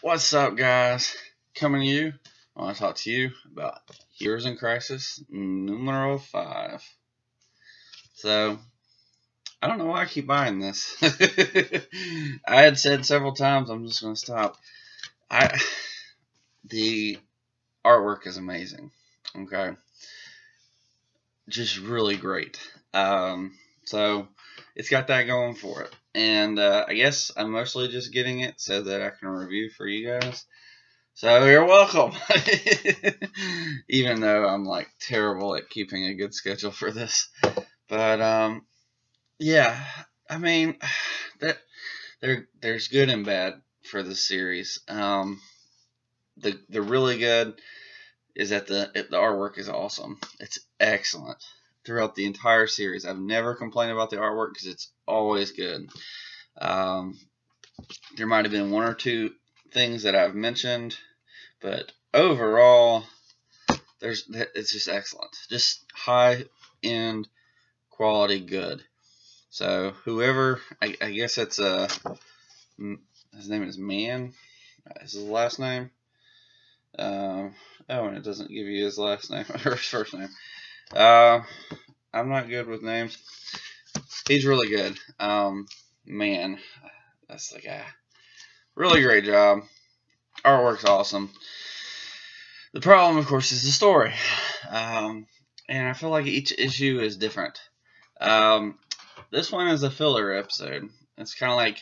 What's up, guys? Coming to you, I want to talk to you about Heroes in Crisis numero 5. So, I don't know why I keep buying this. I had said several times I'm just going to stop. The artwork is amazing. Okay, just really great. So it's got that going for it, and I guess I'm mostly just getting it so that I can review for you guys. So you're welcome. Even though I'm like terrible at keeping a good schedule for this, but yeah, I mean, that there's good and bad for the series. The really good is that the artwork is awesome. It's excellent throughout the entire series. I've never complained about the artwork because it's always good. Um, there might have been one or two things that I've mentioned, but overall, it's just excellent. Just high end quality good. So whoever, I guess it's his name is Mann. Is his last name? And it doesn't give you his last name or his first name. I'm not good with names. He's really good. Man, that's the guy. Really great job. Artwork's awesome. The problem, of course, is the story. And I feel like each issue is different. This one is a filler episode. It's kind of like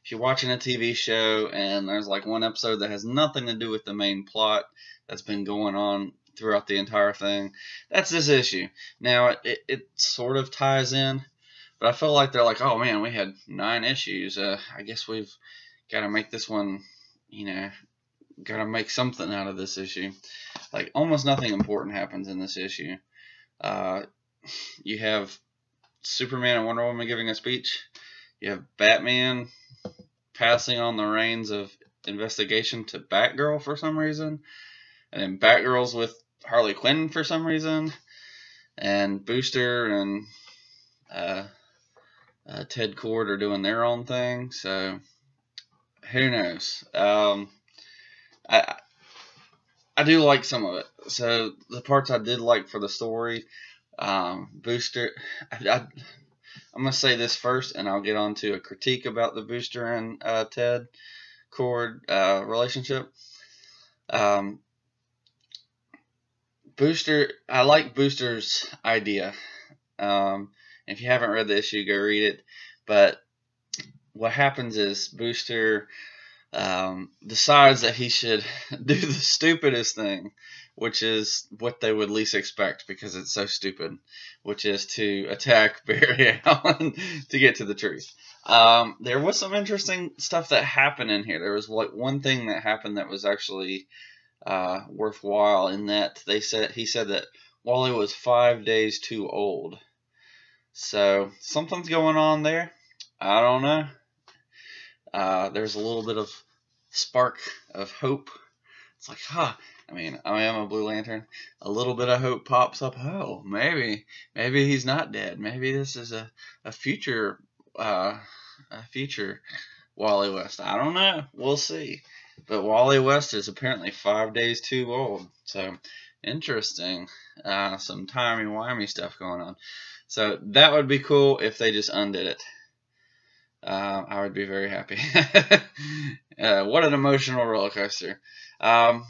if you're watching a TV show and there's like one episode that has nothing to do with the main plot that's been going on throughout the entire thing. That's this issue. Now, it sort of ties in, but I feel like they're like, oh man, we had 9 issues. I guess we've got to make this one, got to make something out of this issue. Like, almost nothing important happens in this issue. You have Superman and Wonder Woman giving a speech. You have Batman passing on the reins of investigation to Batgirl for some reason. And then Batgirl's with Harley Quinn for some reason. And Booster and Ted Kord are doing their own thing. So, who knows? I do like some of it. So, the parts I did like for the story, Booster, I'm going to say this first, and I'll get on to a critique about the Booster and Ted Kord relationship. Booster, I like Booster's idea. If you haven't read the issue, go read it. But what happens is Booster decides that he should do the stupidest thing, which is what they would least expect because it's so stupid, which is to attack Barry Allen to get to the truth. There was some interesting stuff that happened in here. There was like one thing that happened that was actually worthwhile in that he said that Wally was 5 days too old. So something's going on there. I don't know. There's a little bit of spark of hope. It's like, I am a Blue Lantern. A little bit of hope pops up. Oh, maybe he's not dead. Maybe this is a future Wally West. I don't know. We'll see. But Wally West is apparently 5 days too old. So, interesting. Some timey-wimey stuff going on. So, that would be cool if they just undid it. I would be very happy. What an emotional roller coaster. But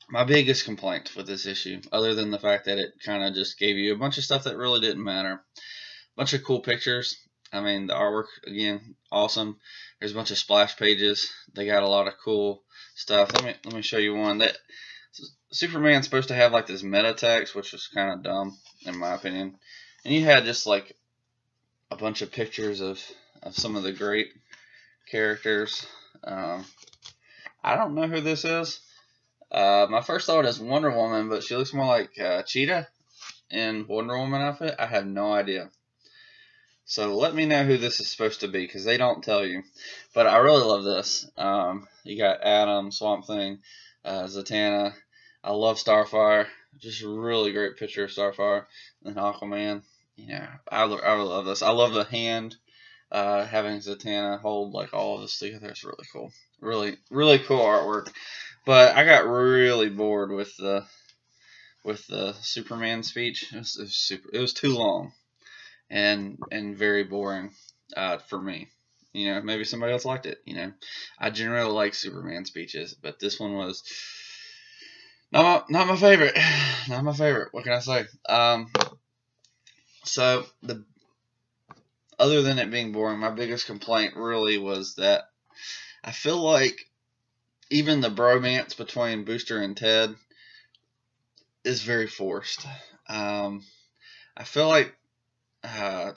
my biggest complaint with this issue, other than the fact that it kind of just gave you a bunch of stuff that really didn't matter, a bunch of cool pictures. I mean, the artwork, again, awesome. There's a bunch of splash pages. They got a lot of cool stuff. Let me show you one. That Superman's supposed to have like this meta text, which was kind of dumb in my opinion. And you had just like a bunch of pictures of some of the great characters. I don't know who this is. My first thought is Wonder Woman, but she looks more like Cheetah in Wonder Woman outfit. I have no idea. So let me know who this is supposed to be, because they don't tell you. But I really love this. You got Adam, Swamp Thing, Zatanna. I love Starfire. Just a really great picture of Starfire. And then Aquaman. I really love this. I love the hand having Zatanna hold like all of this together is really cool. Really, really cool artwork. But I got really bored with the Superman speech. It was too long and very boring for me. Maybe somebody else liked it. I generally like Superman speeches, but this one was not my favorite. Not my favorite. What can I say? So other than it being boring, my biggest complaint really was that I feel like even the bromance between Booster and Ted is very forced. I feel like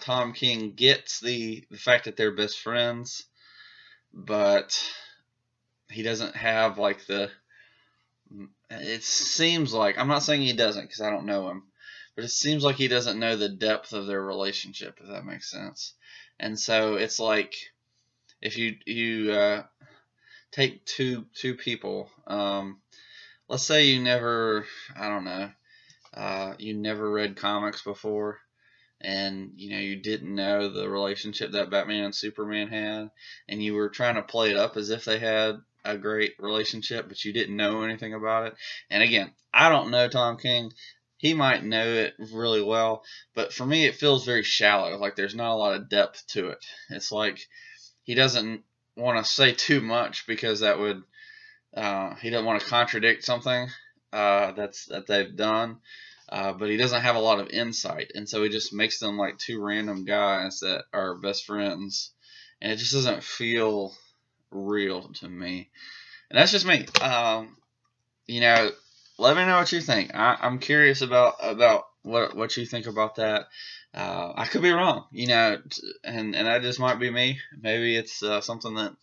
Tom King gets the fact that they're best friends, but he doesn't have like the. It seems like, I'm not saying he doesn't because I don't know him, but it seems like he doesn't know the depth of their relationship, if that makes sense. And so it's like if you take two people, let's say you never, I don't know, you never read comics before, and you didn't know the relationship that Batman and Superman had, and you were trying to play it up as if they had a great relationship, but you didn't know anything about it. And again, I don't know Tom King. He might know it really well, but for me it feels very shallow. Like there's not a lot of depth to it. It's like he doesn't want to say too much because that would he doesn't want to contradict something that they've done. But he doesn't have a lot of insight, and so he just makes them like two random guys that are best friends, and it just doesn't feel real to me. And that's just me. Let me know what you think. I'm curious about what you think about that. I could be wrong, and that just might be me. Maybe it's something that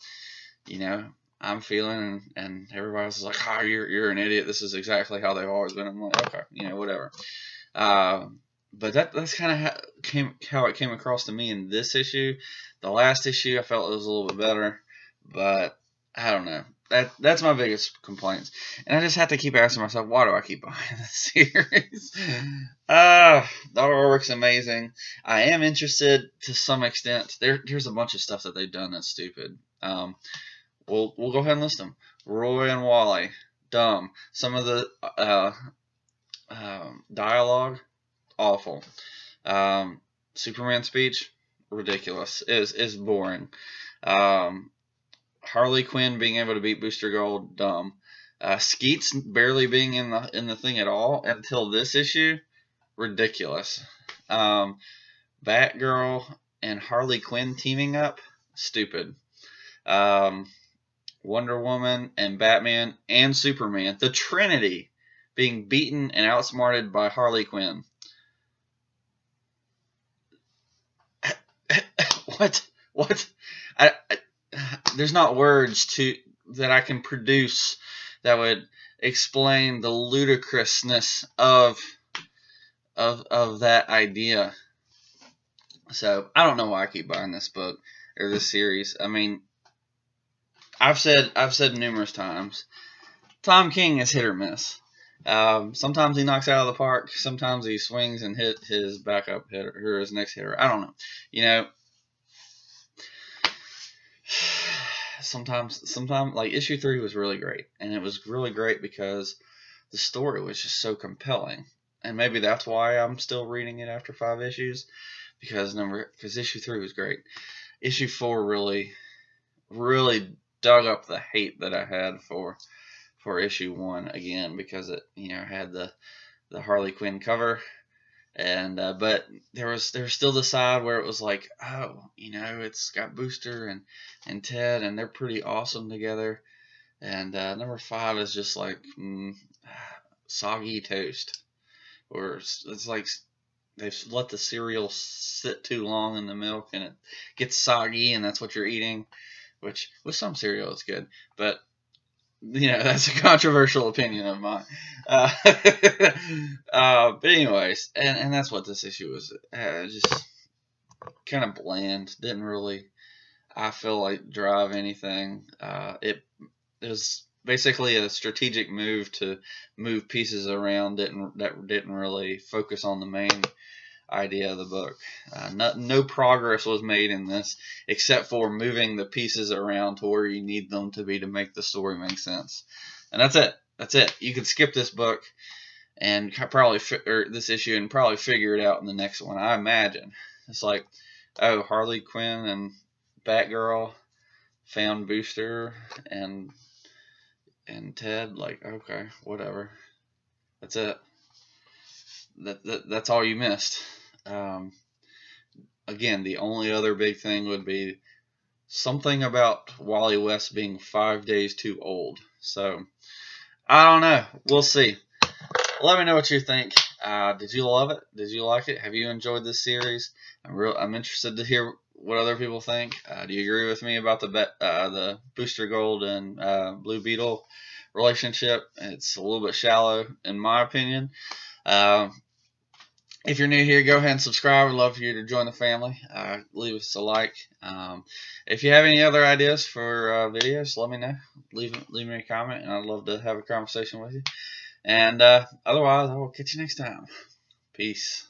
I'm feeling, and everybody else is like, "Oh, you're an idiot. This is exactly how they've always been." I'm like, okay, whatever. But that's kind of how it came across to me in this issue. The last issue, I felt it was a little bit better, but I don't know. That's my biggest complaints, and I just have to keep asking myself, why do I keep buying this series? The artwork's amazing. I am interested to some extent. There's a bunch of stuff that they've done that's stupid. We'll go ahead and list them. Roy and Wally, dumb. Some of the dialogue, awful. Superman speech, ridiculous. Is boring. Harley Quinn being able to beat Booster Gold, dumb. Skeets barely being in the thing at all until this issue, ridiculous. Batgirl and Harley Quinn teaming up, stupid. Wonder Woman and Batman and Superman, the Trinity, being beaten and outsmarted by Harley Quinn. What? There's not words that I can produce that would explain the ludicrousness of that idea. So I don't know why I keep buying this book or this series. I mean, I've said numerous times, Tom King is hit or miss. Sometimes he knocks it out of the park. Sometimes he swings and hit his backup hitter or his next hitter. I don't know. Sometimes like issue 3 was really great, and it was really great because the story was just so compelling, and maybe that's why I'm still reading it after 5 issues, because issue 3 was great. Issue 4 really dug up the hate that I had for issue 1 again, because it had the Harley Quinn cover. And but there was still the side where it was like, oh, it's got Booster and Ted, and they're pretty awesome together. And number 5 is just like soggy toast, or it's like they've let the cereal sit too long in the milk and it gets soggy, and that's what you're eating. Which with some cereal is good, but that's a controversial opinion of mine. But anyways, and that's what this issue was. Just kind of bland. Didn't really, I feel like, drive anything. It was basically a strategic move to move pieces around. That didn't really focus on the main idea of the book. No progress was made in this except for moving the pieces around to where you need them to be to make the story make sense. And that's it. That's it. You could skip this book and probably or this issue and probably figure it out in the next one, I imagine. It's like, oh, Harley Quinn and Batgirl found Booster and Ted. Like, okay, whatever. That's it. That's all you missed. Again, the only other big thing would be something about Wally West being 5 days too old. So, I don't know. We'll see. Let me know what you think. Did you love it? Did you like it? Have you enjoyed this series? I'm interested to hear what other people think. Do you agree with me about the Booster Gold and Blue Beetle relationship? It's a little bit shallow, in my opinion. If you're new here, go ahead and subscribe. I'd love for you to join the family. Leave us a like. If you have any other ideas for videos, let me know. Leave me a comment, and I'd love to have a conversation with you. And otherwise, I will catch you next time. Peace.